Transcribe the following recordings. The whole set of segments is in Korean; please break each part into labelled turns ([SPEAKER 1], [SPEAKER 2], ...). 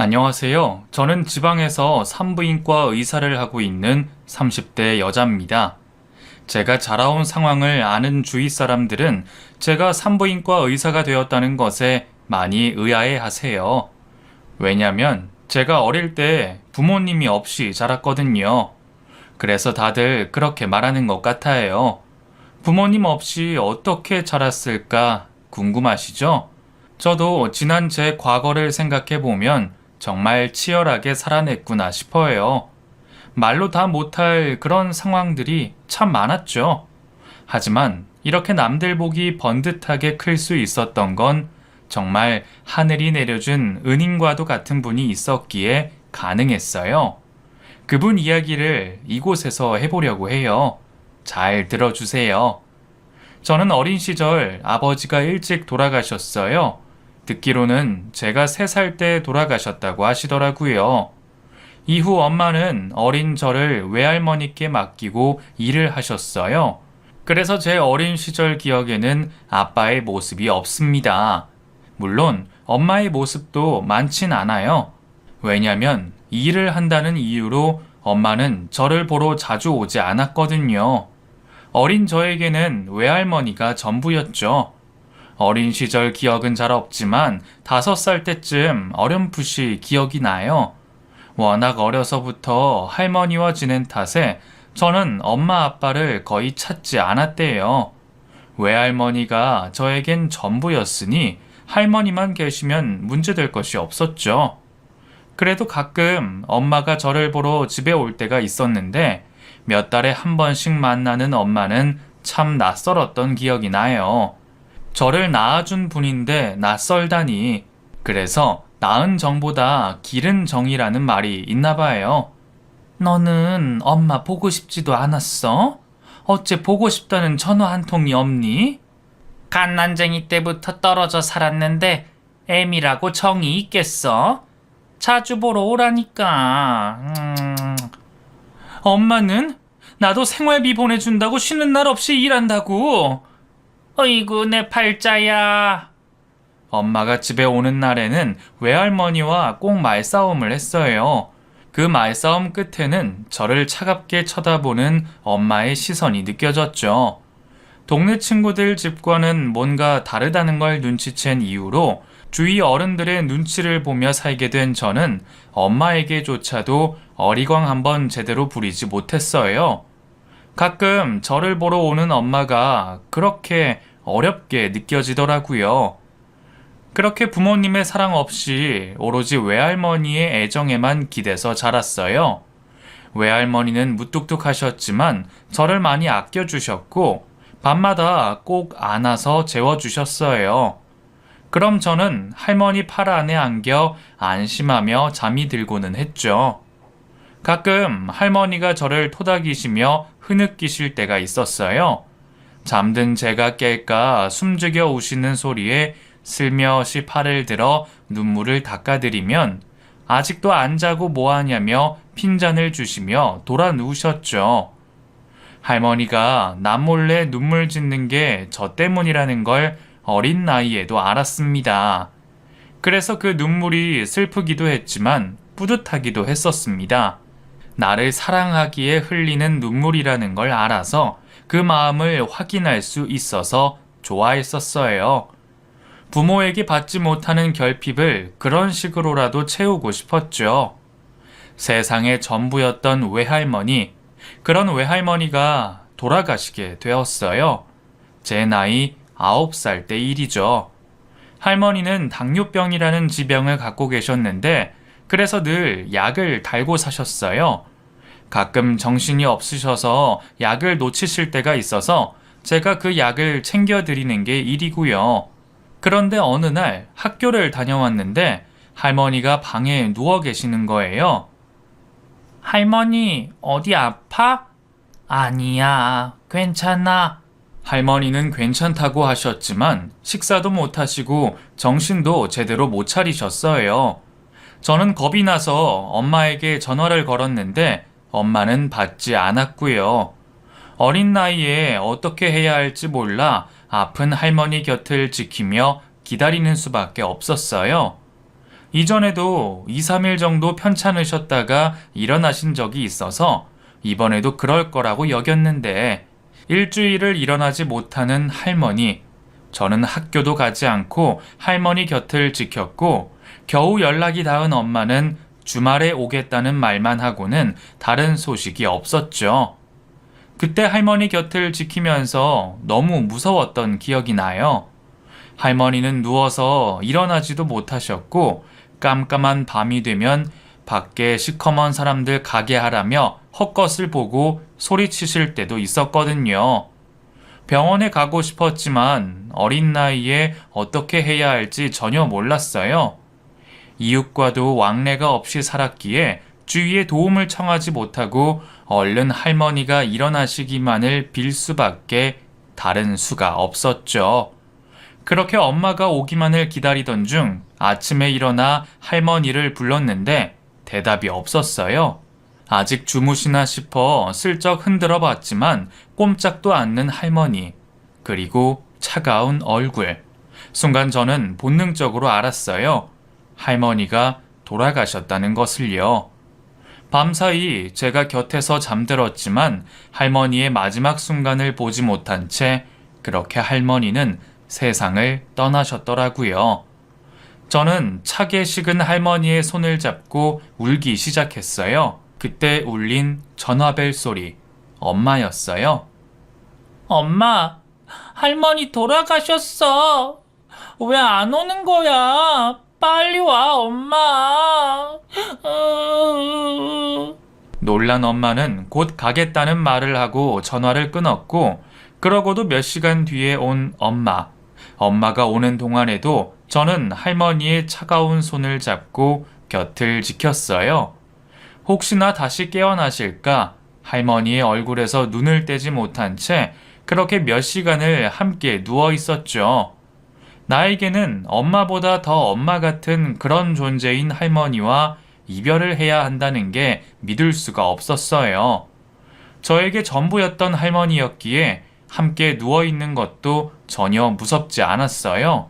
[SPEAKER 1] 안녕하세요. 저는 지방에서 산부인과 의사를 하고 있는 30대 여자입니다. 제가 자라온 상황을 아는 주위 사람들은 제가 산부인과 의사가 되었다는 것에 많이 의아해 하세요. 왜냐면 제가 어릴 때 부모님이 없이 자랐거든요. 그래서 다들 그렇게 말하는 것 같아요. 부모님 없이 어떻게 자랐을까 궁금하시죠? 저도 지난 제 과거를 생각해 보면 정말 치열하게 살아냈구나 싶어요. 말로 다 못할 그런 상황들이 참 많았죠. 하지만 이렇게 남들 보기 번듯하게 클 수 있었던 건 정말 하늘이 내려준 은인과도 같은 분이 있었기에 가능했어요. 그분 이야기를 이곳에서 해보려고 해요. 잘 들어주세요. 저는 어린 시절 아버지가 일찍 돌아가셨어요. 듣기로는 제가 3살 때 돌아가셨다고 하시더라고요. 이후 엄마는 어린 저를 외할머니께 맡기고 일을 하셨어요. 그래서 제 어린 시절 기억에는 아빠의 모습이 없습니다. 물론 엄마의 모습도 많진 않아요. 왜냐면 일을 한다는 이유로 엄마는 저를 보러 자주 오지 않았거든요. 어린 저에게는 외할머니가 전부였죠. 어린 시절 기억은 잘 없지만 5살 때쯤 어렴풋이 기억이 나요. 워낙 어려서부터 할머니와 지낸 탓에 저는 엄마 아빠를 거의 찾지 않았대요. 외할머니가 저에겐 전부였으니 할머니만 계시면 문제될 것이 없었죠. 그래도 가끔 엄마가 저를 보러 집에 올 때가 있었는데 몇 달에 한 번씩 만나는 엄마는 참 낯설었던 기억이 나요. 저를 낳아준 분인데 낯설다니. 그래서 낳은 정보다 기른 정이라는 말이 있나 봐요. 너는 엄마 보고 싶지도 않았어? 어째 보고 싶다는 전화 한 통이 없니? 갓난쟁이 때부터 떨어져 살았는데 애미라고 정이 있겠어? 자주 보러 오라니까. 엄마는? 나도 생활비 보내준다고 쉬는 날 없이 일한다고. 어이구 내 팔자야. 엄마가 집에 오는 날에는 외할머니와 꼭 말싸움을 했어요. 그 말싸움 끝에는 저를 차갑게 쳐다보는 엄마의 시선이 느껴졌죠. 동네 친구들 집과는 뭔가 다르다는 걸 눈치챈 이후로 주위 어른들의 눈치를 보며 살게 된 저는 엄마에게조차도 어리광 한번 제대로 부리지 못했어요. 가끔 저를 보러 오는 엄마가 그렇게 어렵게 느껴지더라고요. 그렇게 부모님의 사랑 없이 오로지 외할머니의 애정에만 기대서 자랐어요. 외할머니는 무뚝뚝하셨지만 저를 많이 아껴주셨고 밤마다 꼭 안아서 재워주셨어요. 그럼 저는 할머니 팔 안에 안겨 안심하며 잠이 들고는 했죠. 가끔 할머니가 저를 토닥이시며 흐느끼실 때가 있었어요. 잠든 제가 깰까 숨죽여 우시는 소리에 슬며시 팔을 들어 눈물을 닦아드리면 아직도 안 자고 뭐하냐며 핀잔을 주시며 돌아 누우셨죠. 할머니가 남몰래 눈물 짓는 게 저 때문이라는 걸 어린 나이에도 알았습니다. 그래서 그 눈물이 슬프기도 했지만 뿌듯하기도 했었습니다. 나를 사랑하기에 흘리는 눈물이라는 걸 알아서 그 마음을 확인할 수 있어서 좋아했었어요. 부모에게 받지 못하는 결핍을 그런 식으로라도 채우고 싶었죠. 세상의 전부였던 외할머니, 그런 외할머니가 돌아가시게 되었어요. 제 나이 9살 때 일이죠. 할머니는 당뇨병이라는 지병을 갖고 계셨는데 그래서 늘 약을 달고 사셨어요. 가끔 정신이 없으셔서 약을 놓치실 때가 있어서 제가 그 약을 챙겨드리는 게 일이고요. 그런데 어느 날 학교를 다녀왔는데 할머니가 방에 누워 계시는 거예요. 할머니, 어디 아파? 아니야, 괜찮아. 할머니는 괜찮다고 하셨지만 식사도 못 하시고 정신도 제대로 못 차리셨어요. 저는 겁이 나서 엄마에게 전화를 걸었는데 엄마는 받지 않았고요. 어린 나이에 어떻게 해야 할지 몰라 아픈 할머니 곁을 지키며 기다리는 수밖에 없었어요. 이전에도 2, 3일 정도 편찮으셨다가 일어나신 적이 있어서 이번에도 그럴 거라고 여겼는데 일주일을 일어나지 못하는 할머니. 저는 학교도 가지 않고 할머니 곁을 지켰고 겨우 연락이 닿은 엄마는 주말에 오겠다는 말만 하고는 다른 소식이 없었죠. 그때 할머니 곁을 지키면서 너무 무서웠던 기억이 나요. 할머니는 누워서 일어나지도 못하셨고 깜깜한 밤이 되면 밖에 시커먼 사람들 가게 하라며 헛것을 보고 소리치실 때도 있었거든요. 병원에 가고 싶었지만 어린 나이에 어떻게 해야 할지 전혀 몰랐어요. 이웃과도 왕래가 없이 살았기에 주위에 도움을 청하지 못하고 얼른 할머니가 일어나시기만을 빌 수밖에 다른 수가 없었죠. 그렇게 엄마가 오기만을 기다리던 중 아침에 일어나 할머니를 불렀는데 대답이 없었어요. 아직 주무시나 싶어 슬쩍 흔들어 봤지만 꼼짝도 않는 할머니, 그리고 차가운 얼굴. 순간 저는 본능적으로 알았어요. 할머니가 돌아가셨다는 것을요. 밤사이 제가 곁에서 잠들었지만 할머니의 마지막 순간을 보지 못한 채 그렇게 할머니는 세상을 떠나셨더라고요. 저는 차게 식은 할머니의 손을 잡고 울기 시작했어요. 그때 울린 전화벨 소리, 엄마였어요. 엄마, 할머니 돌아가셨어. 왜 안 오는 거야? 빨리 와, 엄마. 놀란 엄마는 곧 가겠다는 말을 하고 전화를 끊었고, 그러고도 몇 시간 뒤에 온 엄마. 엄마가 오는 동안에도 저는 할머니의 차가운 손을 잡고 곁을 지켰어요. 혹시나 다시 깨어나실까 할머니의 얼굴에서 눈을 떼지 못한 채 그렇게 몇 시간을 함께 누워 있었죠. 나에게는 엄마보다 더 엄마 같은 그런 존재인 할머니와 이별을 해야 한다는 게 믿을 수가 없었어요. 저에게 전부였던 할머니였기에 함께 누워 있는 것도 전혀 무섭지 않았어요.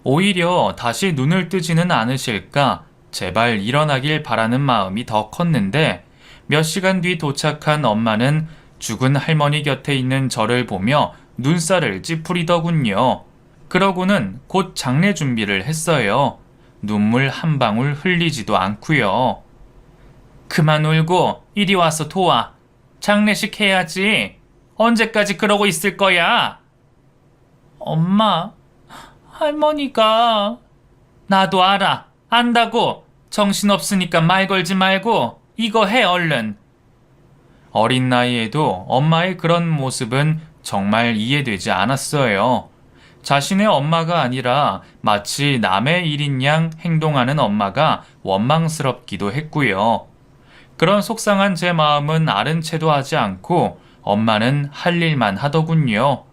[SPEAKER 1] 오히려 다시 눈을 뜨지는 않으실까 제발 일어나길 바라는 마음이 더 컸는데 몇 시간 뒤 도착한 엄마는 죽은 할머니 곁에 있는 저를 보며 눈살을 찌푸리더군요. 그러고는 곧 장례 준비를 했어요. 눈물 한 방울 흘리지도 않고요. 그만 울고 이리 와서 도와. 장례식 해야지. 언제까지 그러고 있을 거야? 엄마, 할머니가... 나도 알아. 안다고. 정신없으니까 말 걸지 말고 이거 해 얼른. 어린 나이에도 엄마의 그런 모습은 정말 이해되지 않았어요. 자신의 엄마가 아니라 마치 남의 일인 양 행동하는 엄마가 원망스럽기도 했고요. 그런 속상한 제 마음은 아른 채도 하지 않고 엄마는 할 일만 하더군요.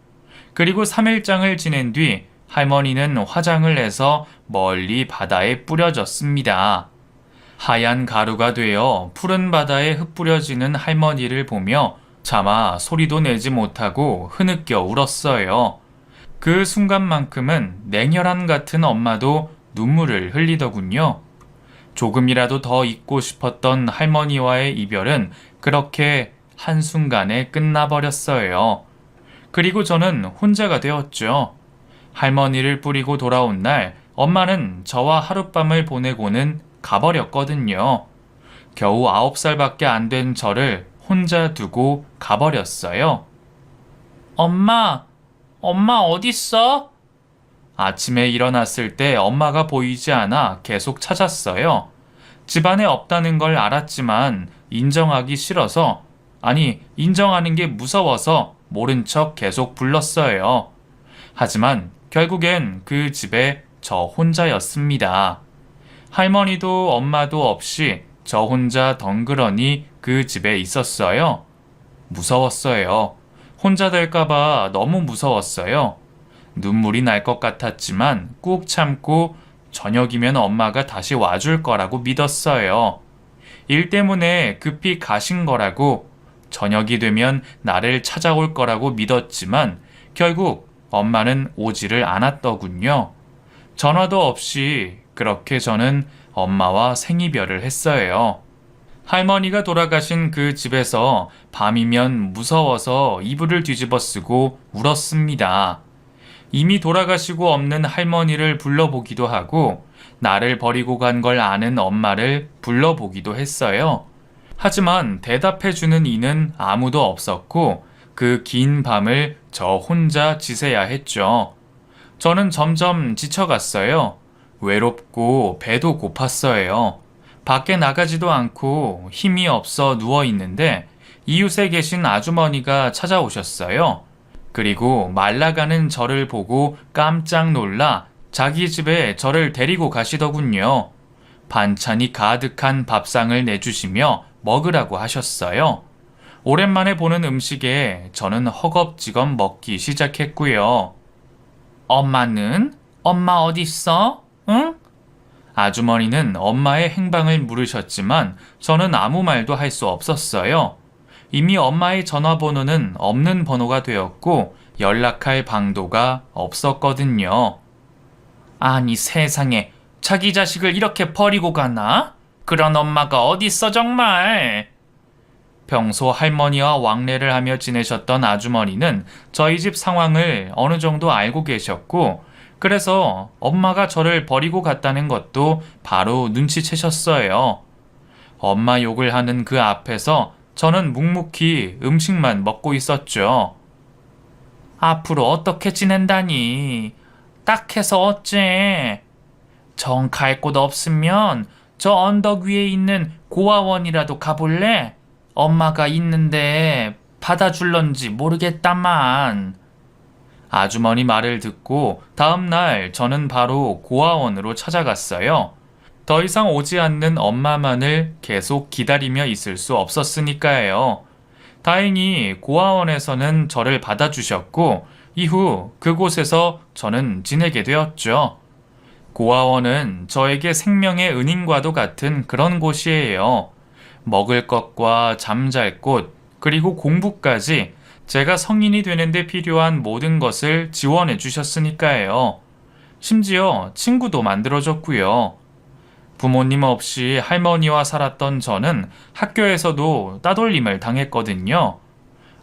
[SPEAKER 1] 그리고 3일장을 지낸 뒤 할머니는 화장을 해서 멀리 바다에 뿌려졌습니다. 하얀 가루가 되어 푸른 바다에 흩뿌려지는 할머니를 보며 차마 소리도 내지 못하고 흐느껴 울었어요. 그 순간만큼은 냉혈한 같은 엄마도 눈물을 흘리더군요. 조금이라도 더 있고 싶었던 할머니와의 이별은 그렇게 한순간에 끝나버렸어요. 그리고 저는 혼자가 되었죠. 할머니를 뿌리고 돌아온 날 엄마는 저와 하룻밤을 보내고는 가버렸거든요. 겨우 9살밖에 안 된 저를 혼자 두고 가버렸어요. 엄마 어딨어? 아침에 일어났을 때 엄마가 보이지 않아 계속 찾았어요. 집안에 없다는 걸 알았지만 인정하기 싫어서, 아니 인정하는 게 무서워서 모른 척 계속 불렀어요. 하지만 결국엔 그 집에 저 혼자였습니다. 할머니도 엄마도 없이 저 혼자 덩그러니 그 집에 있었어요. 무서웠어요. 혼자 될까봐 너무 무서웠어요. 눈물이 날 것 같았지만 꾹 참고 저녁이면 엄마가 다시 와줄 거라고 믿었어요. 일 때문에 급히 가신 거라고, 저녁이 되면 나를 찾아올 거라고 믿었지만 결국 엄마는 오지를 않았더군요. 전화도 없이 그렇게 저는 엄마와 생이별을 했어요. 할머니가 돌아가신 그 집에서 밤이면 무서워서 이불을 뒤집어 쓰고 울었습니다. 이미 돌아가시고 없는 할머니를 불러보기도 하고 나를 버리고 간 걸 아는 엄마를 불러보기도 했어요. 하지만 대답해주는 이는 아무도 없었고 그 긴 밤을 저 혼자 지새야 했죠. 저는 점점 지쳐갔어요. 외롭고 배도 고팠어요. 밖에 나가지도 않고 힘이 없어 누워 있는데 이웃에 계신 아주머니가 찾아오셨어요. 그리고 말라가는 저를 보고 깜짝 놀라 자기 집에 저를 데리고 가시더군요. 반찬이 가득한 밥상을 내주시며 먹으라고 하셨어요. 오랜만에 보는 음식에 저는 허겁지겁 먹기 시작했고요. 엄마는? 엄마 어딨어? 응? 아주머니는 엄마의 행방을 물으셨지만 저는 아무 말도 할 수 없었어요. 이미 엄마의 전화번호는 없는 번호가 되었고 연락할 방도가 없었거든요. 아니 세상에, 자기 자식을 이렇게 버리고 가나? 그런 엄마가 어딨어 정말. 평소 할머니와 왕래를 하며 지내셨던 아주머니는 저희 집 상황을 어느 정도 알고 계셨고 그래서 엄마가 저를 버리고 갔다는 것도 바로 눈치채셨어요. 엄마 욕을 하는 그 앞에서 저는 묵묵히 음식만 먹고 있었죠. 앞으로 어떻게 지낸다니? 딱해서 어째? 정 갈 곳 없으면 저 언덕 위에 있는 고아원이라도 가볼래? 엄마가 있는데 받아줄런지 모르겠다만. 아주머니 말을 듣고 다음날 저는 바로 고아원으로 찾아갔어요. 더 이상 오지 않는 엄마만을 계속 기다리며 있을 수 없었으니까요. 다행히 고아원에서는 저를 받아주셨고 이후 그곳에서 저는 지내게 되었죠. 고아원은 저에게 생명의 은인과도 같은 그런 곳이에요. 먹을 것과 잠잘 곳, 그리고 공부까지 제가 성인이 되는데 필요한 모든 것을 지원해 주셨으니까요. 심지어 친구도 만들어줬고요. 부모님 없이 할머니와 살았던 저는 학교에서도 따돌림을 당했거든요.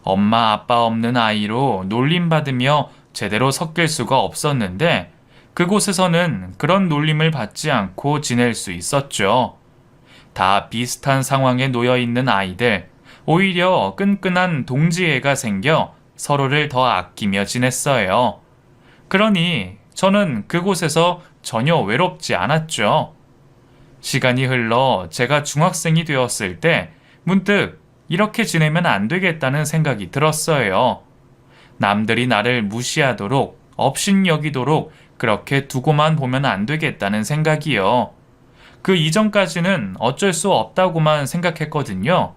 [SPEAKER 1] 엄마 아빠 없는 아이로 놀림받으며 제대로 섞일 수가 없었는데 그곳에서는 그런 놀림을 받지 않고 지낼 수 있었죠. 다 비슷한 상황에 놓여 있는 아이들, 오히려 끈끈한 동지애가 생겨 서로를 더 아끼며 지냈어요. 그러니 저는 그곳에서 전혀 외롭지 않았죠. 시간이 흘러 제가 중학생이 되었을 때 문득 이렇게 지내면 안 되겠다는 생각이 들었어요. 남들이 나를 무시하도록 업신여기도록 그렇게 두고만 보면 안 되겠다는 생각이요. 그 이전까지는 어쩔 수 없다고만 생각했거든요.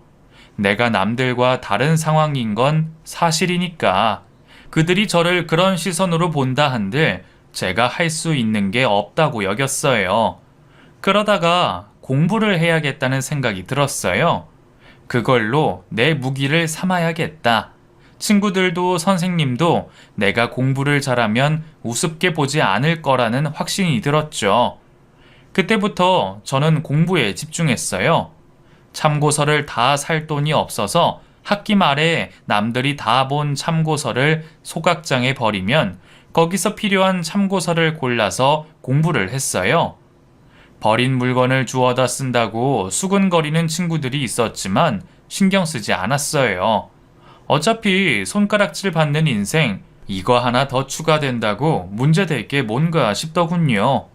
[SPEAKER 1] 내가 남들과 다른 상황인 건 사실이니까. 그들이 저를 그런 시선으로 본다 한들 제가 할 수 있는 게 없다고 여겼어요. 그러다가 공부를 해야겠다는 생각이 들었어요. 그걸로 내 무기를 삼아야겠다. 친구들도 선생님도 내가 공부를 잘하면 우습게 보지 않을 거라는 확신이 들었죠. 그때부터 저는 공부에 집중했어요. 참고서를 다 살 돈이 없어서 학기 말에 남들이 다 본 참고서를 소각장에 버리면 거기서 필요한 참고서를 골라서 공부를 했어요. 버린 물건을 주워다 쓴다고 수근거리는 친구들이 있었지만 신경 쓰지 않았어요. 어차피 손가락질 받는 인생, 이거 하나 더 추가된다고 문제될 게 뭔가 싶더군요.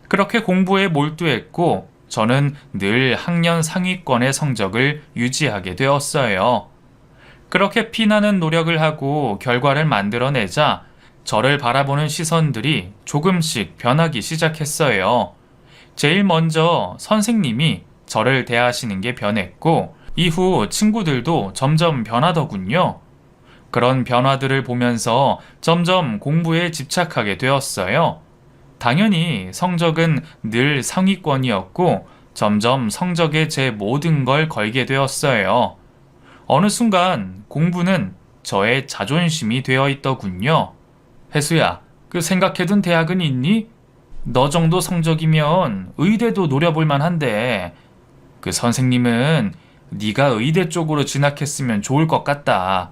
[SPEAKER 1] 그렇게 공부에 몰두했고 저는 늘 학년 상위권의 성적을 유지하게 되었어요. 그렇게 피나는 노력을 하고 결과를 만들어내자 저를 바라보는 시선들이 조금씩 변하기 시작했어요. 제일 먼저 선생님이 저를 대하시는 게 변했고 이후 친구들도 점점 변하더군요. 그런 변화들을 보면서 점점 공부에 집착하게 되었어요. 당연히 성적은 늘 상위권이었고 점점 성적에 제 모든 걸 걸게 되었어요. 어느 순간 공부는 저의 자존심이 되어 있더군요. 혜수야, 그 생각해둔 대학은 있니? 너 정도 성적이면 의대도 노려볼 만한데 그 선생님은 네가 의대 쪽으로 진학했으면 좋을 것 같다.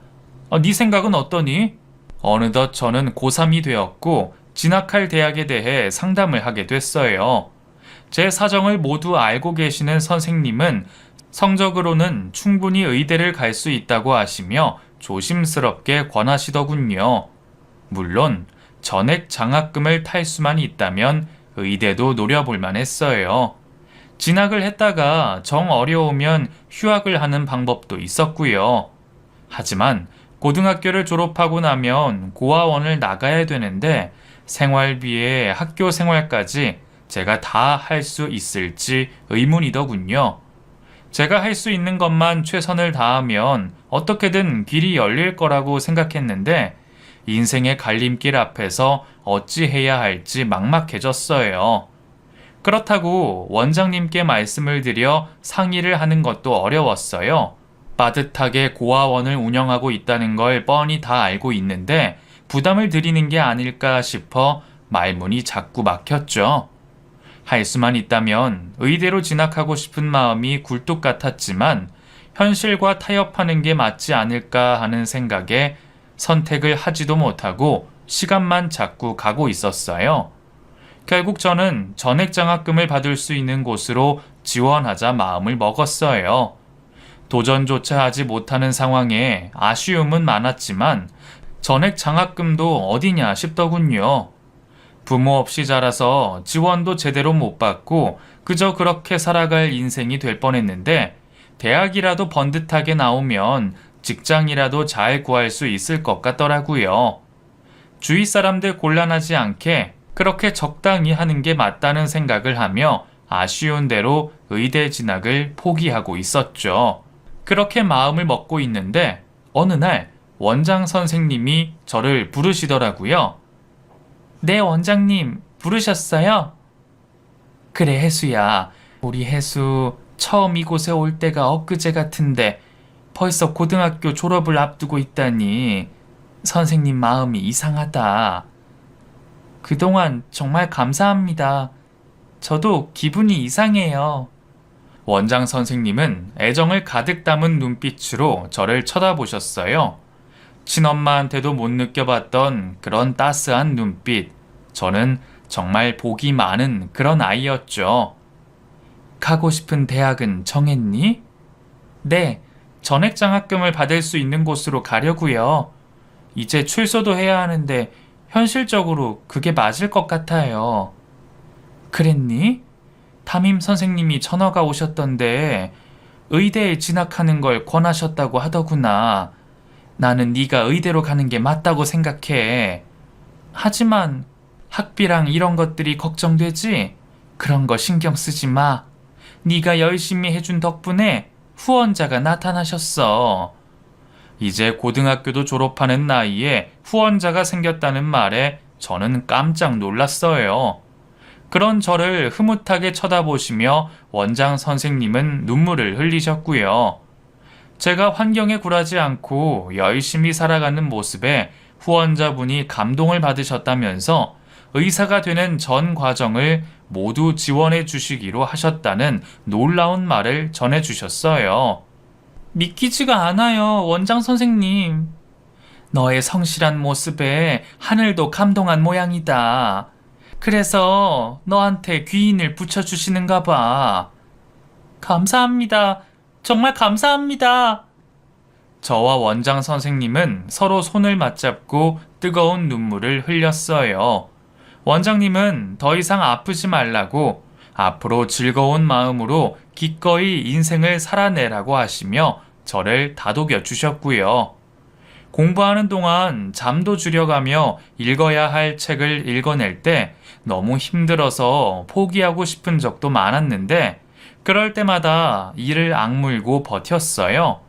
[SPEAKER 1] 네 생각은 어떠니? 어느덧 저는 고3이 되었고 진학할 대학에 대해 상담을 하게 됐어요. 제 사정을 모두 알고 계시는 선생님은 성적으로는 충분히 의대를 갈 수 있다고 하시며 조심스럽게 권하시더군요. 물론 전액 장학금을 탈 수만 있다면 의대도 노려볼 만했어요. 진학을 했다가 정 어려우면 휴학을 하는 방법도 있었고요. 하지만 고등학교를 졸업하고 나면 고아원을 나가야 되는데 생활비에 학교 생활까지 제가 다 할 수 있을지 의문이더군요. 제가 할 수 있는 것만 최선을 다하면 어떻게든 길이 열릴 거라고 생각했는데 인생의 갈림길 앞에서 어찌 해야 할지 막막해졌어요. 그렇다고 원장님께 말씀을 드려 상의를 하는 것도 어려웠어요. 빠듯하게 고아원을 운영하고 있다는 걸 뻔히 다 알고 있는데 부담을 드리는 게 아닐까 싶어 말문이 자꾸 막혔죠. 할 수만 있다면 의대로 진학하고 싶은 마음이 굴뚝 같았지만 현실과 타협하는 게 맞지 않을까 하는 생각에 선택을 하지도 못하고 시간만 자꾸 가고 있었어요. 결국 저는 전액 장학금을 받을 수 있는 곳으로 지원하자 마음을 먹었어요. 도전조차 하지 못하는 상황에 아쉬움은 많았지만 전액 장학금도 어디냐 싶더군요. 부모 없이 자라서 지원도 제대로 못 받고 그저 그렇게 살아갈 인생이 될 뻔했는데 대학이라도 번듯하게 나오면 직장이라도 잘 구할 수 있을 것 같더라고요. 주위 사람들 곤란하지 않게 그렇게 적당히 하는 게 맞다는 생각을 하며 아쉬운 대로 의대 진학을 포기하고 있었죠. 그렇게 마음을 먹고 있는데 어느 날 원장 선생님이 저를 부르시더라고요. 네, 원장님, 부르셨어요? 그래, 혜수야. 우리 혜수 처음 이곳에 올 때가 엊그제 같은데 벌써 고등학교 졸업을 앞두고 있다니 선생님 마음이 이상하다. 그동안 정말 감사합니다. 저도 기분이 이상해요. 원장 선생님은 애정을 가득 담은 눈빛으로 저를 쳐다보셨어요. 친엄마한테도 못 느껴봤던 그런 따스한 눈빛. 저는 정말 복이 많은 그런 아이였죠. 가고 싶은 대학은 정했니? 네, 전액 장학금을 받을 수 있는 곳으로 가려고요. 이제 출소도 해야 하는데 현실적으로 그게 맞을 것 같아요. 그랬니? 담임 선생님이 전화가 오셨던데 의대에 진학하는 걸 권하셨다고 하더구나. 나는 네가 의대로 가는 게 맞다고 생각해. 하지만 학비랑 이런 것들이 걱정되지? 그런 거 신경 쓰지 마. 네가 열심히 해준 덕분에 후원자가 나타나셨어. 이제 고등학교도 졸업하는 나이에 후원자가 생겼다는 말에 저는 깜짝 놀랐어요. 그런 저를 흐뭇하게 쳐다보시며 원장 선생님은 눈물을 흘리셨고요. 제가 환경에 굴하지 않고 열심히 살아가는 모습에 후원자분이 감동을 받으셨다면서 의사가 되는 전 과정을 모두 지원해 주시기로 하셨다는 놀라운 말을 전해 주셨어요. 믿기지가 않아요, 원장 선생님. 너의 성실한 모습에 하늘도 감동한 모양이다. 그래서 너한테 귀인을 붙여주시는가 봐. 감사합니다. 정말 감사합니다. 저와 원장 선생님은 서로 손을 맞잡고 뜨거운 눈물을 흘렸어요. 원장님은 더 이상 아프지 말라고 앞으로 즐거운 마음으로 기꺼이 인생을 살아내라고 하시며 저를 다독여 주셨고요. 공부하는 동안 잠도 줄여가며 읽어야 할 책을 읽어낼 때 너무 힘들어서 포기하고 싶은 적도 많았는데 그럴 때마다 이를 악물고 버텼어요.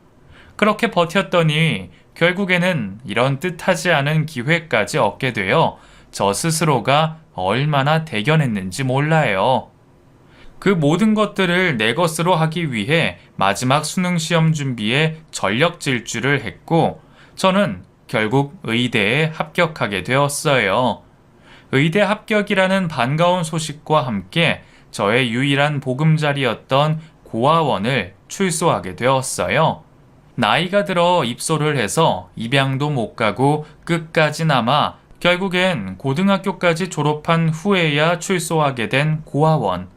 [SPEAKER 1] 그렇게 버텼더니 결국에는 이런 뜻하지 않은 기회까지 얻게 되어 저 스스로가 얼마나 대견했는지 몰라요. 그 모든 것들을 내 것으로 하기 위해 마지막 수능 시험 준비에 전력 질주를 했고 저는 결국 의대에 합격하게 되었어요. 의대 합격이라는 반가운 소식과 함께 저의 유일한 보금자리였던 고아원을 출소하게 되었어요. 나이가 들어 입소를 해서 입양도 못 가고 끝까지 남아 결국엔 고등학교까지 졸업한 후에야 출소하게 된 고아원.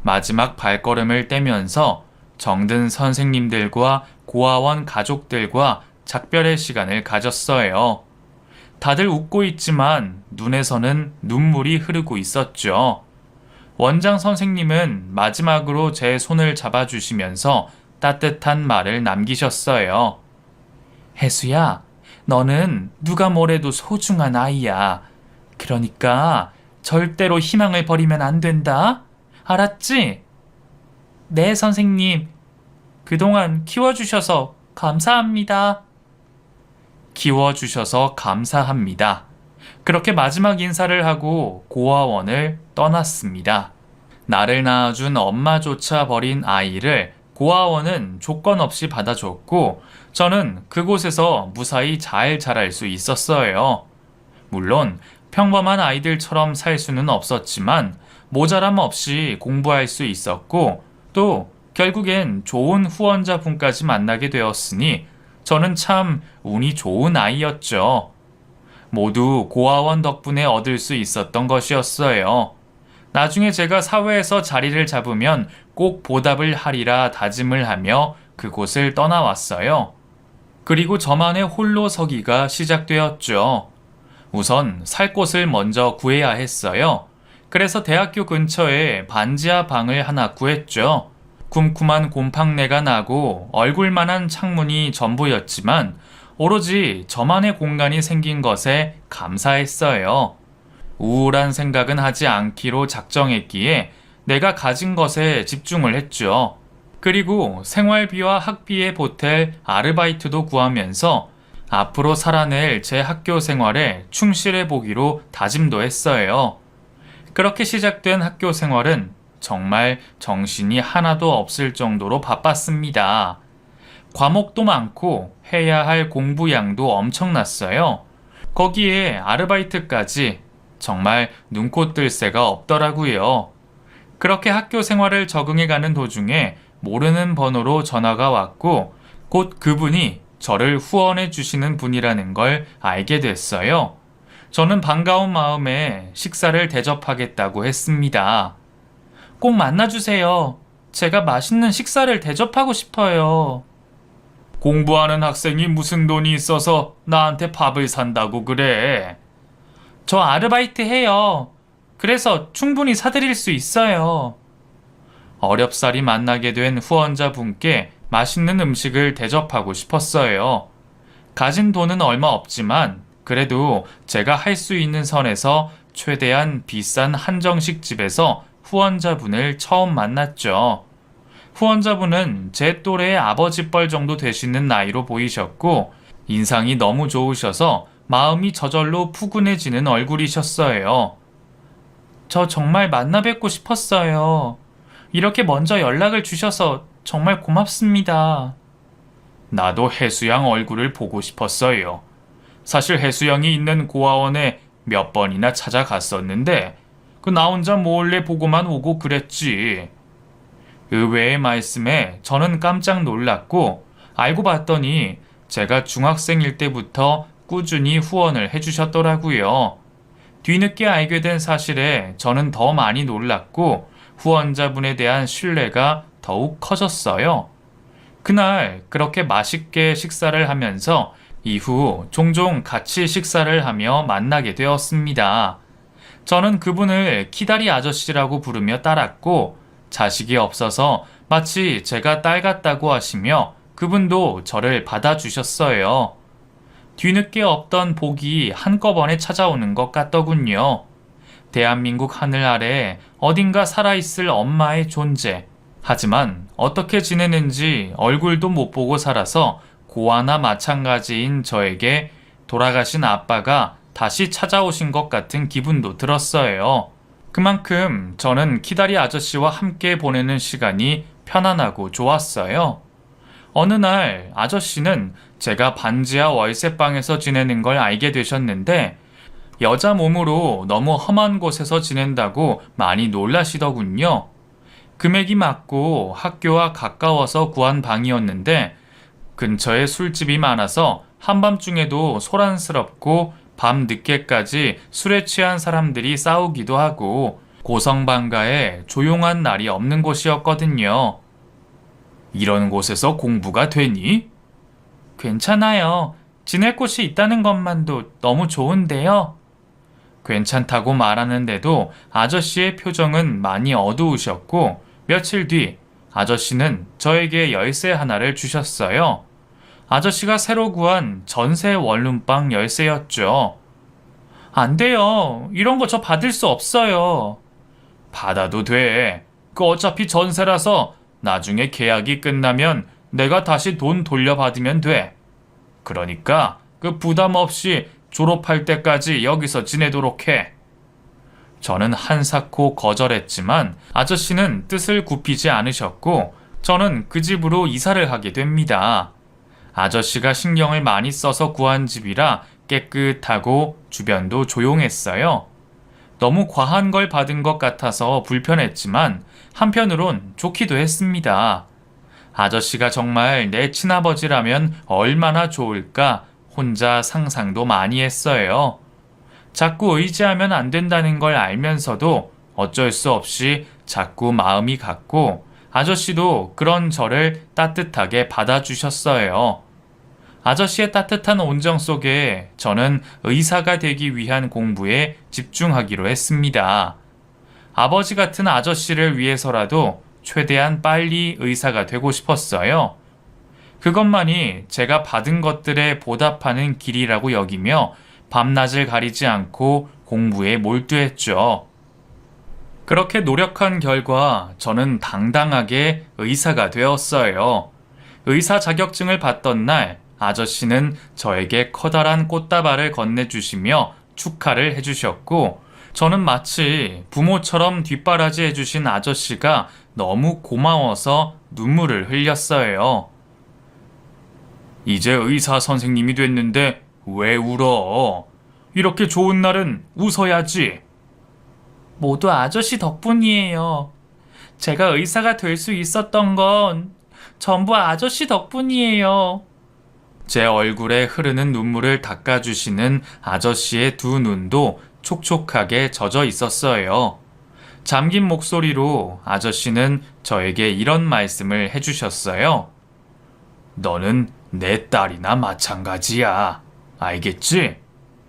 [SPEAKER 1] 마지막 발걸음을 떼면서 정든 선생님들과 고아원 가족들과 작별의 시간을 가졌어요. 다들 웃고 있지만 눈에서는 눈물이 흐르고 있었죠. 원장 선생님은 마지막으로 제 손을 잡아주시면서 따뜻한 말을 남기셨어요. 혜수야, 너는 누가 뭐래도 소중한 아이야. 그러니까 절대로 희망을 버리면 안 된다. 알았지? 네, 선생님. 그동안 키워주셔서 감사합니다. 키워주셔서 감사합니다. 그렇게 마지막 인사를 하고 고아원을 떠났습니다. 나를 낳아준 엄마조차 버린 아이를 고아원은 조건 없이 받아줬고 저는 그곳에서 무사히 잘 자랄 수 있었어요. 물론 평범한 아이들처럼 살 수는 없었지만 모자람 없이 공부할 수 있었고 또 결국엔 좋은 후원자분까지 만나게 되었으니 저는 참 운이 좋은 아이였죠. 모두 고아원 덕분에 얻을 수 있었던 것이었어요. 나중에 제가 사회에서 자리를 잡으면 꼭 보답을 하리라 다짐을 하며 그곳을 떠나왔어요. 그리고 저만의 홀로 서기가 시작되었죠. 우선 살 곳을 먼저 구해야 했어요. 그래서 대학교 근처에 반지하 방을 하나 구했죠. 쿰쿰한 곰팡내가 나고 얼굴만한 창문이 전부였지만 오로지 저만의 공간이 생긴 것에 감사했어요. 우울한 생각은 하지 않기로 작정했기에 내가 가진 것에 집중을 했죠. 그리고 생활비와 학비에 보탤 아르바이트도 구하면서 앞으로 살아낼 제 학교 생활에 충실해 보기로 다짐도 했어요. 그렇게 시작된 학교 생활은 정말 정신이 하나도 없을 정도로 바빴습니다. 과목도 많고 해야 할 공부량도 엄청났어요. 거기에 아르바이트까지 정말 눈코 뜰 새가 없더라고요. 그렇게 학교 생활을 적응해가는 도중에 모르는 번호로 전화가 왔고 곧 그분이 저를 후원해 주시는 분이라는 걸 알게 됐어요. 저는 반가운 마음에 식사를 대접하겠다고 했습니다. 꼭 만나주세요. 제가 맛있는 식사를 대접하고 싶어요. 공부하는 학생이 무슨 돈이 있어서 나한테 밥을 산다고 그래? 저 아르바이트 해요. 그래서 충분히 사드릴 수 있어요. 어렵사리 만나게 된 후원자분께 맛있는 음식을 대접하고 싶었어요. 가진 돈은 얼마 없지만 그래도 제가 할 수 있는 선에서 최대한 비싼 한정식 집에서 후원자분을 처음 만났죠. 후원자분은 제 또래의 아버지뻘 정도 되시는 나이로 보이셨고 인상이 너무 좋으셔서 마음이 저절로 푸근해지는 얼굴이셨어요. 저 정말 만나 뵙고 싶었어요. 이렇게 먼저 연락을 주셔서 정말 고맙습니다. 나도 혜수양 얼굴을 보고 싶었어요. 사실 혜수양이 있는 고아원에 몇 번이나 찾아갔었는데 나 혼자 몰래 보고만 오고 그랬지. 의외의 말씀에 저는 깜짝 놀랐고 알고 봤더니 제가 중학생일 때부터 꾸준히 후원을 해주셨더라고요. 뒤늦게 알게 된 사실에 저는 더 많이 놀랐고 후원자분에 대한 신뢰가 더욱 커졌어요. 그날 그렇게 맛있게 식사를 하면서 이후 종종 같이 식사를 하며 만나게 되었습니다. 저는 그분을 키다리 아저씨라고 부르며 따랐고 자식이 없어서 마치 제가 딸 같다고 하시며 그분도 저를 받아주셨어요. 뒤늦게 없던 복이 한꺼번에 찾아오는 것 같더군요. 대한민국 하늘 아래 어딘가 살아있을 엄마의 존재. 하지만 어떻게 지내는지 얼굴도 못 보고 살아서 고아나 마찬가지인 저에게 돌아가신 아빠가 다시 찾아오신 것 같은 기분도 들었어요. 그만큼 저는 키다리 아저씨와 함께 보내는 시간이 편안하고 좋았어요. 어느 날 아저씨는 제가 반지하 월세방에서 지내는 걸 알게 되셨는데 여자 몸으로 너무 험한 곳에서 지낸다고 많이 놀라시더군요. 금액이 맞고 학교와 가까워서 구한 방이었는데 근처에 술집이 많아서 한밤중에도 소란스럽고 밤 늦게까지 술에 취한 사람들이 싸우기도 하고 고성방가에 조용한 날이 없는 곳이었거든요. 이런 곳에서 공부가 되니? 괜찮아요. 지낼 곳이 있다는 것만도 너무 좋은데요. 괜찮다고 말하는데도 아저씨의 표정은 많이 어두우셨고 며칠 뒤 아저씨는 저에게 열쇠 하나를 주셨어요. 아저씨가 새로 구한 전세 원룸방 열쇠였죠. 안 돼요. 이런 거 저 받을 수 없어요. 받아도 돼. 그 어차피 전세라서 나중에 계약이 끝나면 내가 다시 돈 돌려받으면 돼. 그러니까 그 부담 없이 졸업할 때까지 여기서 지내도록 해. 저는 한사코 거절했지만 아저씨는 뜻을 굽히지 않으셨고 저는 그 집으로 이사를 하게 됩니다. 아저씨가 신경을 많이 써서 구한 집이라 깨끗하고 주변도 조용했어요. 너무 과한 걸 받은 것 같아서 불편했지만 한편으론 좋기도 했습니다. 아저씨가 정말 내 친아버지라면 얼마나 좋을까 혼자 상상도 많이 했어요. 자꾸 의지하면 안 된다는 걸 알면서도 어쩔 수 없이 자꾸 마음이 갔고 아저씨도 그런 저를 따뜻하게 받아주셨어요. 아저씨의 따뜻한 온정 속에 저는 의사가 되기 위한 공부에 집중하기로 했습니다. 아버지 같은 아저씨를 위해서라도 최대한 빨리 의사가 되고 싶었어요. 그것만이 제가 받은 것들에 보답하는 길이라고 여기며 밤낮을 가리지 않고 공부에 몰두했죠. 그렇게 노력한 결과 저는 당당하게 의사가 되었어요. 의사 자격증을 받던 날 아저씨는 저에게 커다란 꽃다발을 건네주시며 축하를 해주셨고 저는 마치 부모처럼 뒷바라지 해주신 아저씨가 너무 고마워서 눈물을 흘렸어요. 이제 의사 선생님이 됐는데 왜 울어? 이렇게 좋은 날은 웃어야지. 모두 아저씨 덕분이에요. 제가 의사가 될 수 있었던 건 전부 아저씨 덕분이에요. 제 얼굴에 흐르는 눈물을 닦아주시는 아저씨의 두 눈도 촉촉하게 젖어 있었어요. 잠긴 목소리로 아저씨는 저에게 이런 말씀을 해주셨어요. 너는 내 딸이나 마찬가지야. 알겠지?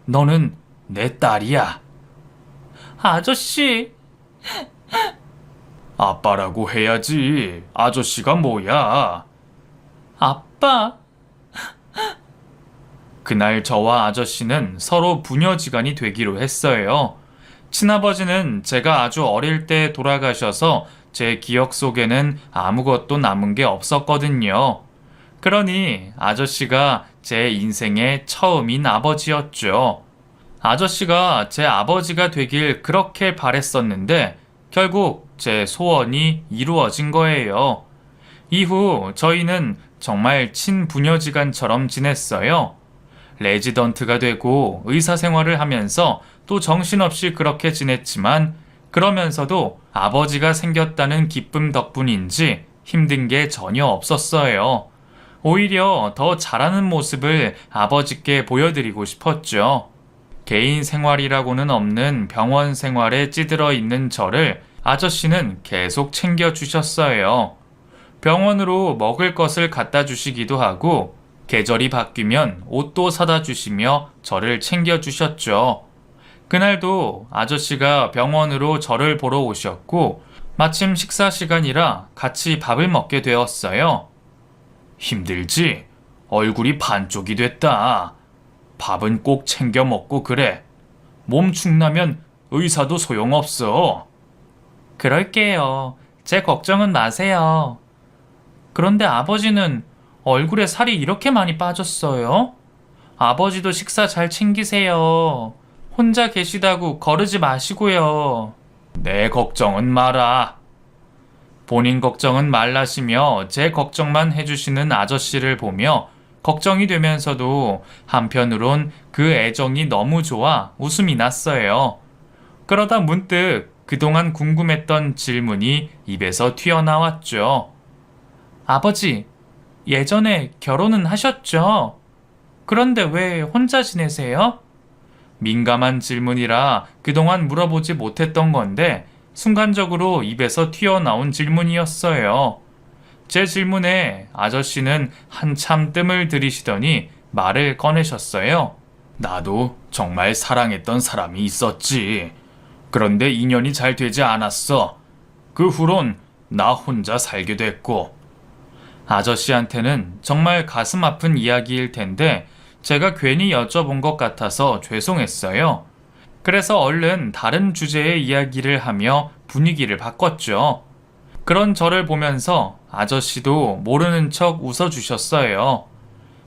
[SPEAKER 1] 너는 내 딸이야. 아저씨. 아빠라고 해야지. 아저씨가 뭐야? 아빠. 그날 저와 아저씨는 서로 부녀지간이 되기로 했어요. 친아버지는 제가 아주 어릴 때 돌아가셔서 제 기억 속에는 아무것도 남은 게 없었거든요. 그러니 아저씨가 제 인생의 처음인 아버지였죠. 아저씨가 제 아버지가 되길 그렇게 바랬었는데 결국 제 소원이 이루어진 거예요. 이후 저희는 정말 친부녀지간처럼 지냈어요. 레지던트가 되고 의사 생활을 하면서 또 정신없이 그렇게 지냈지만 그러면서도 아버지가 생겼다는 기쁨 덕분인지 힘든 게 전혀 없었어요. 오히려 더 잘하는 모습을 아버지께 보여드리고 싶었죠. 개인 생활이라고는 없는 병원 생활에 찌들어 있는 저를 아저씨는 계속 챙겨주셨어요. 병원으로 먹을 것을 갖다 주시기도 하고 계절이 바뀌면 옷도 사다 주시며 저를 챙겨주셨죠. 그날도 아저씨가 병원으로 저를 보러 오셨고 마침 식사 시간이라 같이 밥을 먹게 되었어요. 힘들지? 얼굴이 반쪽이 됐다. 밥은 꼭 챙겨 먹고 그래. 몸 축나면 의사도 소용없어. 그럴게요. 제 걱정은 마세요. 그런데 아버지는 얼굴에 살이 이렇게 많이 빠졌어요? 아버지도 식사 잘 챙기세요. 혼자 계시다고 거르지 마시고요. 내 걱정은 마라. 본인 걱정은 말라시며 제 걱정만 해주시는 아저씨를 보며 걱정이 되면서도 한편으론 그 애정이 너무 좋아 웃음이 났어요. 그러다 문득 그동안 궁금했던 질문이 입에서 튀어나왔죠. 아버지, 예전에 결혼은 하셨죠? 그런데 왜 혼자 지내세요? 민감한 질문이라 그동안 물어보지 못했던 건데 순간적으로 입에서 튀어나온 질문이었어요. 제 질문에 아저씨는 한참 뜸을 들이시더니 말을 꺼내셨어요. 나도 정말 사랑했던 사람이 있었지. 그런데 인연이 잘 되지 않았어. 그 후론 나 혼자 살게 됐고. 아저씨한테는 정말 가슴 아픈 이야기일 텐데 제가 괜히 여쭤본 것 같아서 죄송했어요. 그래서 얼른 다른 주제의 이야기를 하며 분위기를 바꿨죠. 그런 저를 보면서 아저씨도 모르는 척 웃어주셨어요.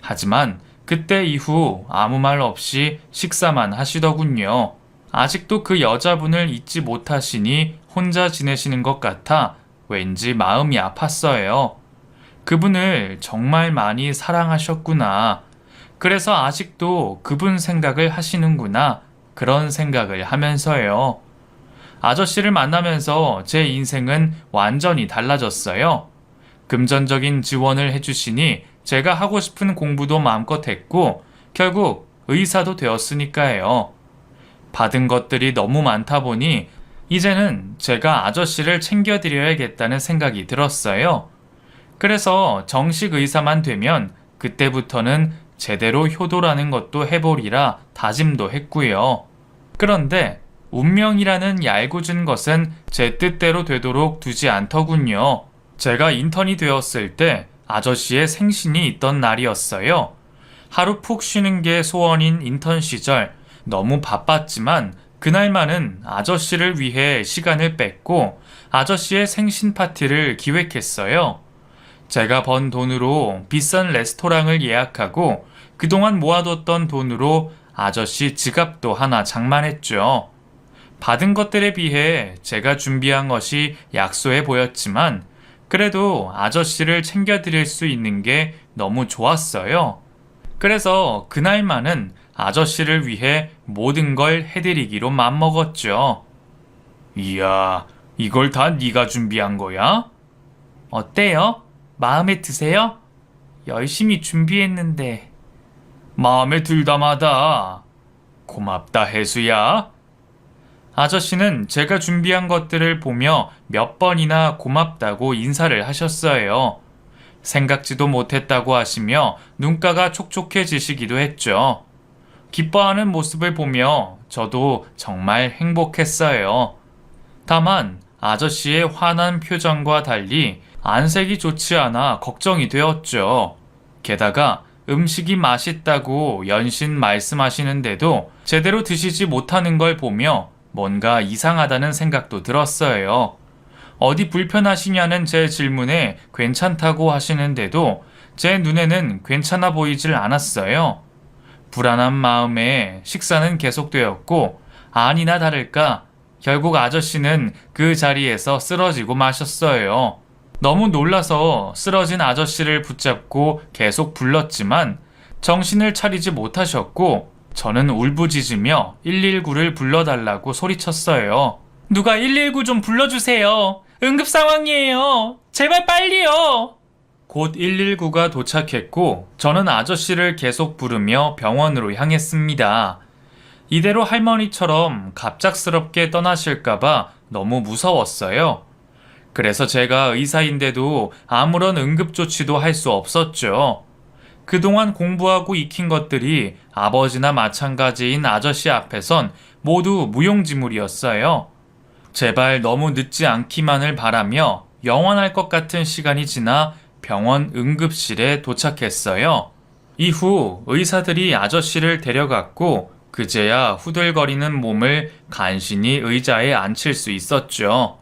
[SPEAKER 1] 하지만 그때 이후 아무 말 없이 식사만 하시더군요. 아직도 그 여자분을 잊지 못하시니 혼자 지내시는 것 같아 왠지 마음이 아팠어요. 그분을 정말 많이 사랑하셨구나. 그래서 아직도 그분 생각을 하시는구나. 그런 생각을 하면서요. 아저씨를 만나면서 제 인생은 완전히 달라졌어요. 금전적인 지원을 해주시니 제가 하고 싶은 공부도 마음껏 했고 결국 의사도 되었으니까요. 받은 것들이 너무 많다 보니 이제는 제가 아저씨를 챙겨드려야겠다는 생각이 들었어요. 그래서 정식 의사만 되면 그때부터는 제대로 효도라는 것도 해보리라 다짐도 했고요. 그런데 운명이라는 얄궂은 것은 제 뜻대로 되도록 두지 않더군요. 제가 인턴이 되었을 때 아저씨의 생신이 있던 날이었어요. 하루 푹 쉬는 게 소원인 인턴 시절 너무 바빴지만 그날만은 아저씨를 위해 시간을 뺐고 아저씨의 생신 파티를 기획했어요. 제가 번 돈으로 비싼 레스토랑을 예약하고 그동안 모아뒀던 돈으로 아저씨 지갑도 하나 장만했죠. 받은 것들에 비해 제가 준비한 것이 약소해 보였지만 그래도 아저씨를 챙겨드릴 수 있는 게 너무 좋았어요. 그래서 그날만은 아저씨를 위해 모든 걸 해드리기로 맘먹었죠. 이야, 이걸 다 네가 준비한 거야? 어때요? 마음에 드세요? 열심히 준비했는데. 마음에 들다마다. 고맙다, 혜수야. 아저씨는 제가 준비한 것들을 보며 몇 번이나 고맙다고 인사를 하셨어요. 생각지도 못했다고 하시며 눈가가 촉촉해지시기도 했죠. 기뻐하는 모습을 보며 저도 정말 행복했어요. 다만 아저씨의 환한 표정과 달리 안색이 좋지 않아 걱정이 되었죠. 게다가 음식이 맛있다고 연신 말씀하시는데도 제대로 드시지 못하는 걸 보며 뭔가 이상하다는 생각도 들었어요. 어디 불편하시냐는 제 질문에 괜찮다고 하시는데도 제 눈에는 괜찮아 보이질 않았어요. 불안한 마음에 식사는 계속되었고 아니나 다를까 결국 아저씨는 그 자리에서 쓰러지고 마셨어요. 너무 놀라서 쓰러진 아저씨를 붙잡고 계속 불렀지만 정신을 차리지 못하셨고 저는 울부짖으며 119를 불러달라고 소리쳤어요. 누가 119 좀 불러주세요. 응급 상황이에요. 제발 빨리요. 곧 119가 도착했고 저는 아저씨를 계속 부르며 병원으로 향했습니다. 이대로 할머니처럼 갑작스럽게 떠나실까봐 너무 무서웠어요. 그래서 제가 의사인데도 아무런 응급조치도 할 수 없었죠. 그동안 공부하고 익힌 것들이 아버지나 마찬가지인 아저씨 앞에선 모두 무용지물이었어요. 제발 너무 늦지 않기만을 바라며 영원할 것 같은 시간이 지나 병원 응급실에 도착했어요. 이후 의사들이 아저씨를 데려갔고 그제야 후들거리는 몸을 간신히 의자에 앉힐 수 있었죠.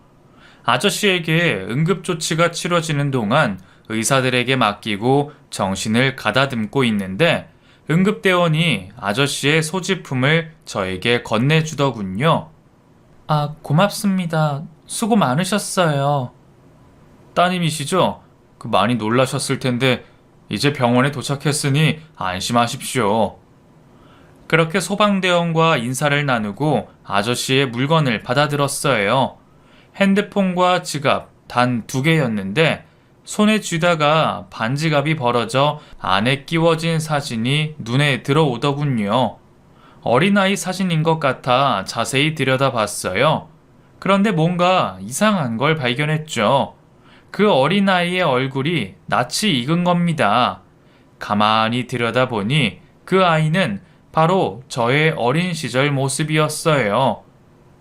[SPEAKER 1] 아저씨에게 응급조치가 치러지는 동안 의사들에게 맡기고 정신을 가다듬고 있는데 응급대원이 아저씨의 소지품을 저에게 건네주더군요. 아, 고맙습니다. 수고 많으셨어요. 따님이시죠? 많이 놀라셨을 텐데 이제 병원에 도착했으니 안심하십시오. 그렇게 소방대원과 인사를 나누고 아저씨의 물건을 받아들었어요. 핸드폰과 지갑 단 2개였는데 손에 쥐다가 반지갑이 벌어져 안에 끼워진 사진이 눈에 들어오더군요. 어린아이 사진인 것 같아 자세히 들여다봤어요. 그런데 뭔가 이상한 걸 발견했죠. 그 어린아이의 얼굴이 낯이 익은 겁니다. 가만히 들여다보니 그 아이는 바로 저의 어린 시절 모습이었어요.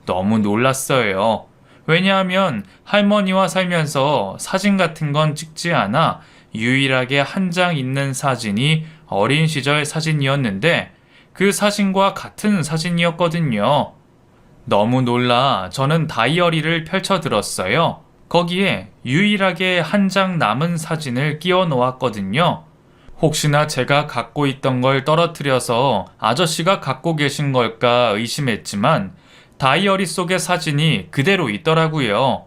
[SPEAKER 1] 너무 놀랐어요. 왜냐하면 할머니와 살면서 사진 같은 건 찍지 않아 유일하게 한 장 있는 사진이 어린 시절 사진이었는데 그 사진과 같은 사진이었거든요. 너무 놀라 저는 다이어리를 펼쳐 들었어요. 거기에 유일하게 한 장 남은 사진을 끼워 놓았거든요. 혹시나 제가 갖고 있던 걸 떨어뜨려서 아저씨가 갖고 계신 걸까 의심했지만 다이어리 속의 사진이 그대로 있더라고요.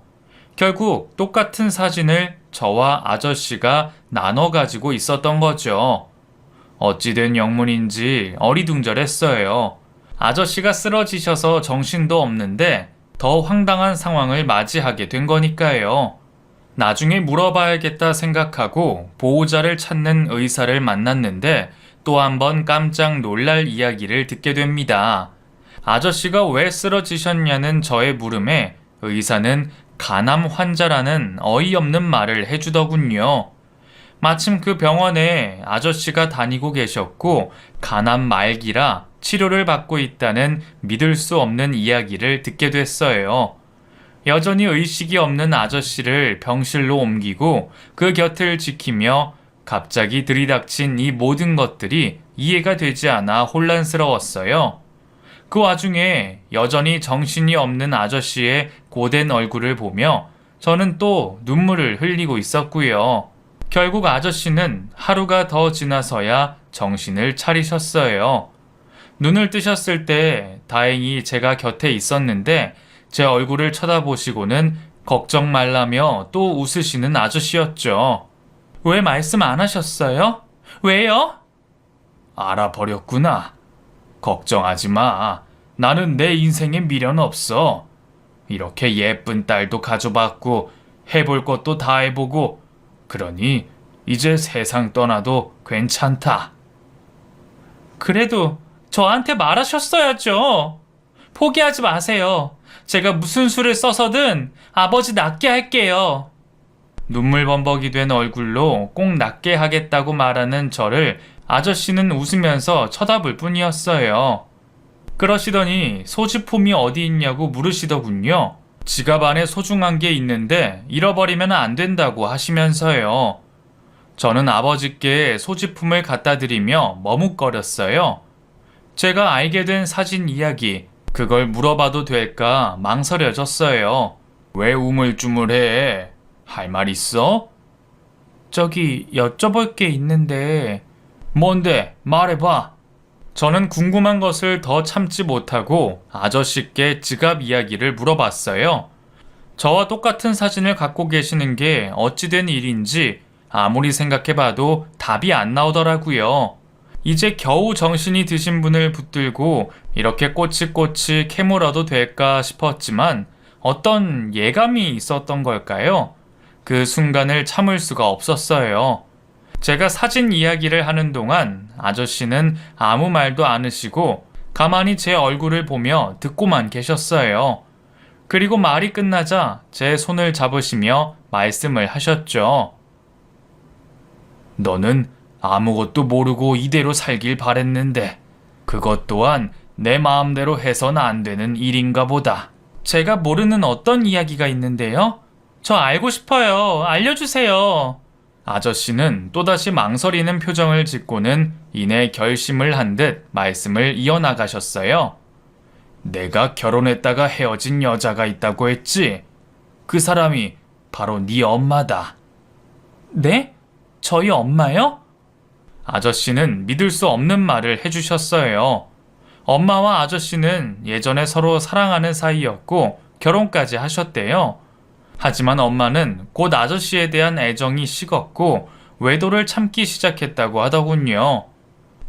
[SPEAKER 1] 결국 똑같은 사진을 저와 아저씨가 나눠 가지고 있었던 거죠. 어찌된 영문인지 어리둥절했어요. 아저씨가 쓰러지셔서 정신도 없는데 더 황당한 상황을 맞이하게 된 거니까요. 나중에 물어봐야겠다 생각하고 보호자를 찾는 의사를 만났는데 또 한 번 깜짝 놀랄 이야기를 듣게 됩니다. 아저씨가 왜 쓰러지셨냐는 저의 물음에 의사는 간암 환자라는 어이없는 말을 해주더군요. 마침 그 병원에 아저씨가 다니고 계셨고 간암 말기라 치료를 받고 있다는 믿을 수 없는 이야기를 듣게 됐어요. 여전히 의식이 없는 아저씨를 병실로 옮기고 그 곁을 지키며 갑자기 들이닥친 이 모든 것들이 이해가 되지 않아 혼란스러웠어요. 그 와중에 여전히 정신이 없는 아저씨의 고된 얼굴을 보며 저는 또 눈물을 흘리고 있었고요. 결국 아저씨는 하루가 더 지나서야 정신을 차리셨어요. 눈을 뜨셨을 때 다행히 제가 곁에 있었는데 제 얼굴을 쳐다보시고는 걱정 말라며 또 웃으시는 아저씨였죠. 왜 말씀 안 하셨어요? 왜요? 알아버렸구나. 걱정하지 마. 나는 내 인생에 미련 없어. 이렇게 예쁜 딸도 가져봤고 해볼 것도 다 해보고 그러니 이제 세상 떠나도 괜찮다. 그래도 저한테 말하셨어야죠. 포기하지 마세요. 제가 무슨 수를 써서든 아버지 낫게 할게요. 눈물 범벅이 된 얼굴로 꼭 낫게 하겠다고 말하는 저를 아저씨는 웃으면서 쳐다볼 뿐이었어요. 그러시더니 소지품이 어디 있냐고 물으시더군요. 지갑 안에 소중한 게 있는데 잃어버리면 안 된다고 하시면서요. 저는 아버지께 소지품을 갖다 드리며 머뭇거렸어요. 제가 알게 된 사진 이야기, 그걸 물어봐도 될까 망설여졌어요. 왜 우물쭈물해? 할 말 있어? 저기 여쭤볼 게 있는데. 뭔데? 말해봐. 저는 궁금한 것을 더 참지 못하고 아저씨께 지갑 이야기를 물어봤어요. 저와 똑같은 사진을 갖고 계시는 게 어찌된 일인지 아무리 생각해봐도 답이 안 나오더라고요. 이제 겨우 정신이 드신 분을 붙들고 이렇게 꼬치꼬치 캐물어도 될까 싶었지만 어떤 예감이 있었던 걸까요? 그 순간을 참을 수가 없었어요. 제가 사진 이야기를 하는 동안 아저씨는 아무 말도 않으시고 가만히 제 얼굴을 보며 듣고만 계셨어요. 그리고 말이 끝나자 제 손을 잡으시며 말씀을 하셨죠. 너는 아무것도 모르고 이대로 살길 바랬는데 그것 또한 내 마음대로 해선 안 되는 일인가 보다. 제가 모르는 어떤 이야기가 있는데요? 저 알고 싶어요. 알려주세요. 아저씨는 또다시 망설이는 표정을 짓고는 이내 결심을 한 듯 말씀을 이어나가셨어요. 내가 결혼했다가 헤어진 여자가 있다고 했지? 그 사람이 바로 네 엄마다. 네? 저희 엄마요? 아저씨는 믿을 수 없는 말을 해주셨어요. 엄마와 아저씨는 예전에 서로 사랑하는 사이였고 결혼까지 하셨대요. 하지만 엄마는 곧 아저씨에 대한 애정이 식었고 외도를 참기 시작했다고 하더군요.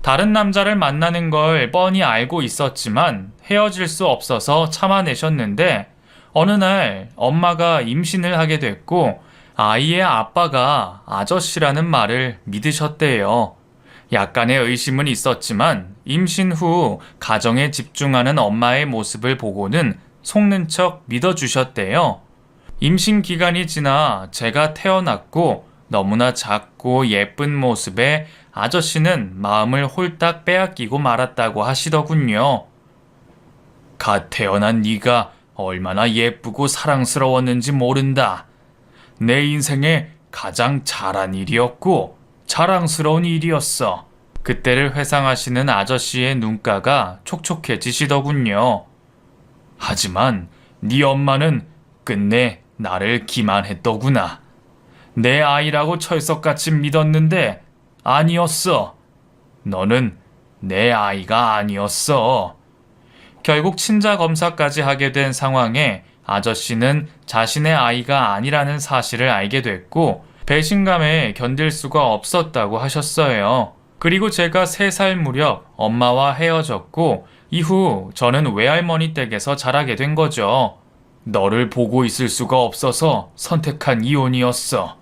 [SPEAKER 1] 다른 남자를 만나는 걸 뻔히 알고 있었지만 헤어질 수 없어서 참아내셨는데 어느 날 엄마가 임신을 하게 됐고 아이의 아빠가 아저씨라는 말을 믿으셨대요. 약간의 의심은 있었지만 임신 후 가정에 집중하는 엄마의 모습을 보고는 속는 척 믿어주셨대요. 임신 기간이 지나 제가 태어났고 너무나 작고 예쁜 모습에 아저씨는 마음을 홀딱 빼앗기고 말았다고 하시더군요. 갓 태어난 네가 얼마나 예쁘고 사랑스러웠는지 모른다. 내 인생에 가장 잘한 일이었고 자랑스러운 일이었어. 그때를 회상하시는 아저씨의 눈가가 촉촉해지시더군요. 하지만 네 엄마는 끝내 나를 기만했더구나. 내 아이라고 철석같이 믿었는데 아니었어. 너는 내 아이가 아니었어. 결국 친자 검사까지 하게 된 상황에 아저씨는 자신의 아이가 아니라는 사실을 알게 됐고 배신감에 견딜 수가 없었다고 하셨어요. 그리고 제가 3살 무렵 엄마와 헤어졌고 이후 저는 외할머니 댁에서 자라게 된 거죠. 너를 보고 있을 수가 없어서 선택한 이혼이었어.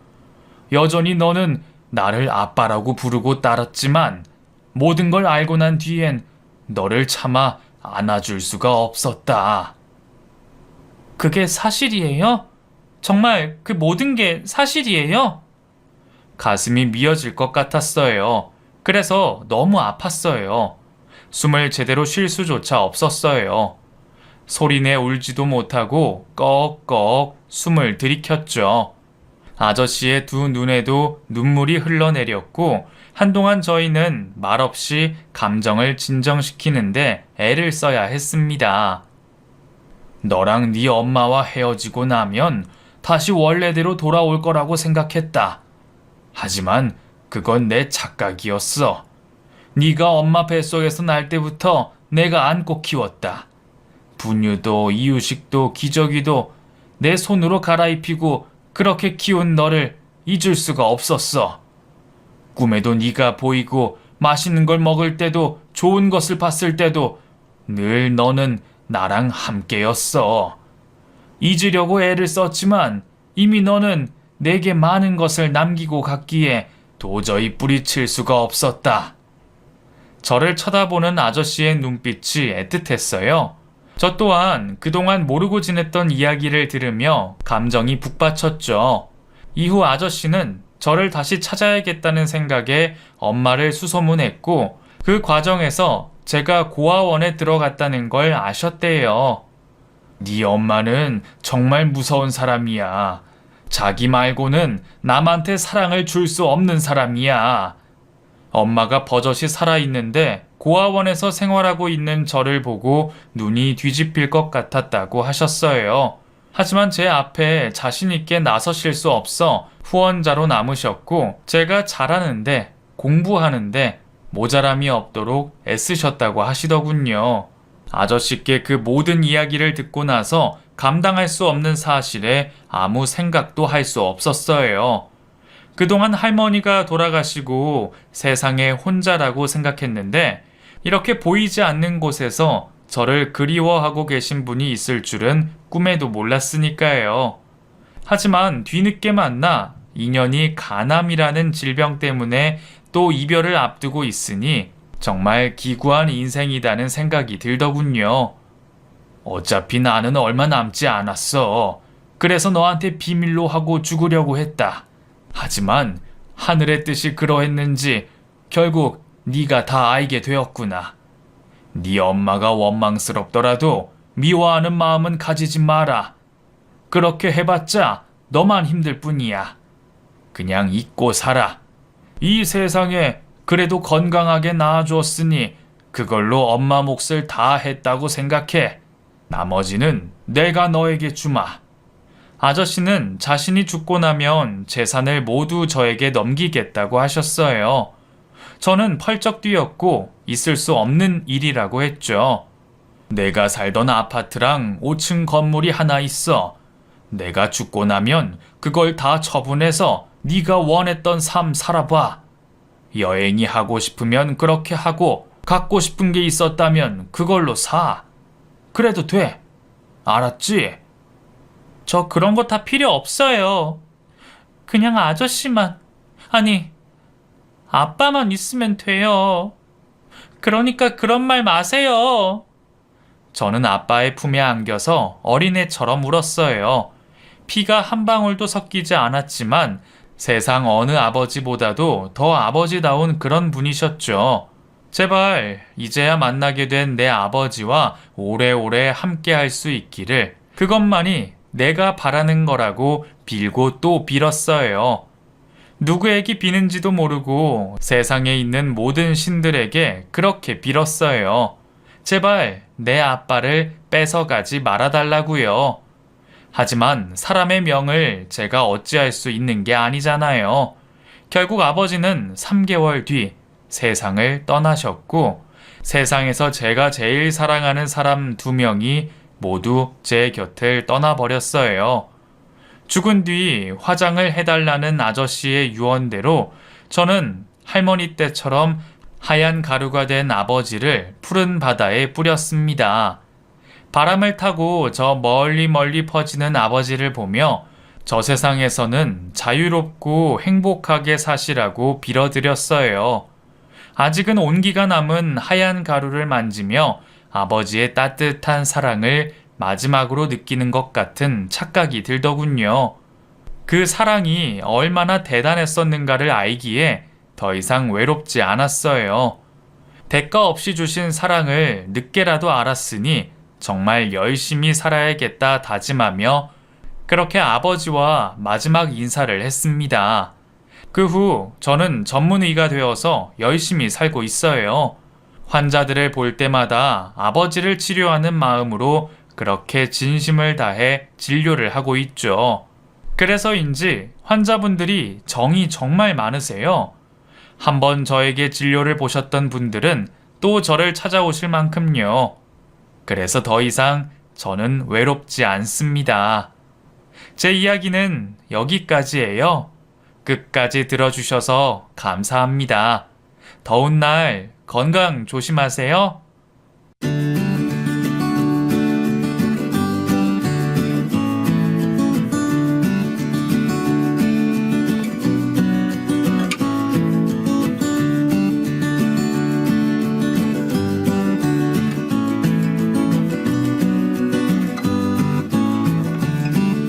[SPEAKER 1] 여전히 너는 나를 아빠라고 부르고 따랐지만 모든 걸 알고 난 뒤엔 너를 차마 안아줄 수가 없었다. 그게 사실이에요? 정말 그 모든 게 사실이에요? 가슴이 미어질 것 같았어요. 그래서 너무 아팠어요. 숨을 제대로 쉴 수조차 없었어요. 소리내 울지도 못하고 꺽꺽 숨을 들이켰죠. 아저씨의 두 눈에도 눈물이 흘러내렸고 한동안 저희는 말없이 감정을 진정시키는데 애를 써야 했습니다. 너랑 네 엄마와 헤어지고 나면 다시 원래대로 돌아올 거라고 생각했다. 하지만 그건 내 착각이었어. 네가 엄마 뱃속에서 날 때부터 내가 안고 키웠다. 분유도 이유식도 기저귀도 내 손으로 갈아입히고 그렇게 키운 너를 잊을 수가 없었어. 꿈에도 네가 보이고 맛있는 걸 먹을 때도 좋은 것을 봤을 때도 늘 너는 나랑 함께였어. 잊으려고 애를 썼지만 이미 너는 내게 많은 것을 남기고 갔기에 도저히 뿌리칠 수가 없었다. 저를 쳐다보는 아저씨의 눈빛이 애틋했어요. 저 또한 그동안 모르고 지냈던 이야기를 들으며 감정이 북받쳤죠. 이후 아저씨는 저를 다시 찾아야겠다는 생각에 엄마를 수소문했고 그 과정에서 제가 고아원에 들어갔다는 걸 아셨대요. 네 엄마는 정말 무서운 사람이야. 자기 말고는 남한테 사랑을 줄 수 없는 사람이야. 엄마가 버젓이 살아있는데 고아원에서 생활하고 있는 저를 보고 눈이 뒤집힐 것 같았다고 하셨어요. 하지만 제 앞에 자신있게 나서실 수 없어 후원자로 남으셨고 제가 잘하는데 공부하는데 모자람이 없도록 애쓰셨다고 하시더군요. 아저씨께 그 모든 이야기를 듣고 나서 감당할 수 없는 사실에 아무 생각도 할 수 없었어요. 그동안 할머니가 돌아가시고 세상에 혼자라고 생각했는데 이렇게 보이지 않는 곳에서 저를 그리워하고 계신 분이 있을 줄은 꿈에도 몰랐으니까요. 하지만 뒤늦게 만나 인연이 간암이라는 질병 때문에 또 이별을 앞두고 있으니 정말 기구한 인생이다는 생각이 들더군요. 어차피 나는 얼마 남지 않았어. 그래서 너한테 비밀로 하고 죽으려고 했다. 하지만 하늘의 뜻이 그러했는지 결국 네가 다 알게 되었구나. 네 엄마가 원망스럽더라도 미워하는 마음은 가지지 마라. 그렇게 해봤자 너만 힘들 뿐이야. 그냥 잊고 살아. 이 세상에 그래도 건강하게 낳아주었으니 그걸로 엄마 몫을 다 했다고 생각해. 나머지는 내가 너에게 주마. 아저씨는 자신이 죽고 나면 재산을 모두 저에게 넘기겠다고 하셨어요. 저는 펄쩍 뛰었고 있을 수 없는 일이라고 했죠. 내가 살던 아파트랑 5층 건물이 하나 있어. 내가 죽고 나면 그걸 다 처분해서 네가 원했던 삶 살아봐. 여행이 하고 싶으면 그렇게 하고 갖고 싶은 게 있었다면 그걸로 사. 그래도 돼. 알았지? 저 그런 거 다 필요 없어요. 그냥 아저씨만, 아니, 아빠만 있으면 돼요. 그러니까 그런 말 마세요. 저는 아빠의 품에 안겨서 어린애처럼 울었어요. 피가 한 방울도 섞이지 않았지만 세상 어느 아버지보다도 더 아버지다운 그런 분이셨죠. 제발 이제야 만나게 된 내 아버지와 오래오래 함께 할 수 있기를, 그것만이 내가 바라는 거라고 빌고 또 빌었어요. 누구에게 비는지도 모르고 세상에 있는 모든 신들에게 그렇게 빌었어요. 제발 내 아빠를 뺏어가지 말아달라고요. 하지만 사람의 명을 제가 어찌할 수 있는 게 아니잖아요. 결국 아버지는 3개월 뒤 세상을 떠나셨고, 세상에서 제가 제일 사랑하는 사람 2명이 모두 제 곁을 떠나버렸어요. 죽은 뒤 화장을 해달라는 아저씨의 유언대로 저는 할머니 때처럼 하얀 가루가 된 아버지를 푸른 바다에 뿌렸습니다. 바람을 타고 저 멀리 퍼지는 아버지를 보며 저 세상에서는 자유롭고 행복하게 사시라고 빌어드렸어요. 아직은 온기가 남은 하얀 가루를 만지며 아버지의 따뜻한 사랑을 마지막으로 느끼는 것 같은 착각이 들더군요. 그 사랑이 얼마나 대단했었는가를 알기에 더 이상 외롭지 않았어요. 대가 없이 주신 사랑을 늦게라도 알았으니 정말 열심히 살아야겠다 다짐하며 그렇게 아버지와 마지막 인사를 했습니다. 그 후 저는 전문의가 되어서 열심히 살고 있어요. 환자들을 볼 때마다 아버지를 치료하는 마음으로 그렇게 진심을 다해 진료를 하고 있죠. 그래서인지 환자분들이 정이 정말 많으세요. 한번 저에게 진료를 보셨던 분들은 또 저를 찾아오실 만큼요. 그래서 더 이상 저는 외롭지 않습니다. 제 이야기는 여기까지예요. 끝까지 들어주셔서 감사합니다. 더운 날 건강 조심하세요.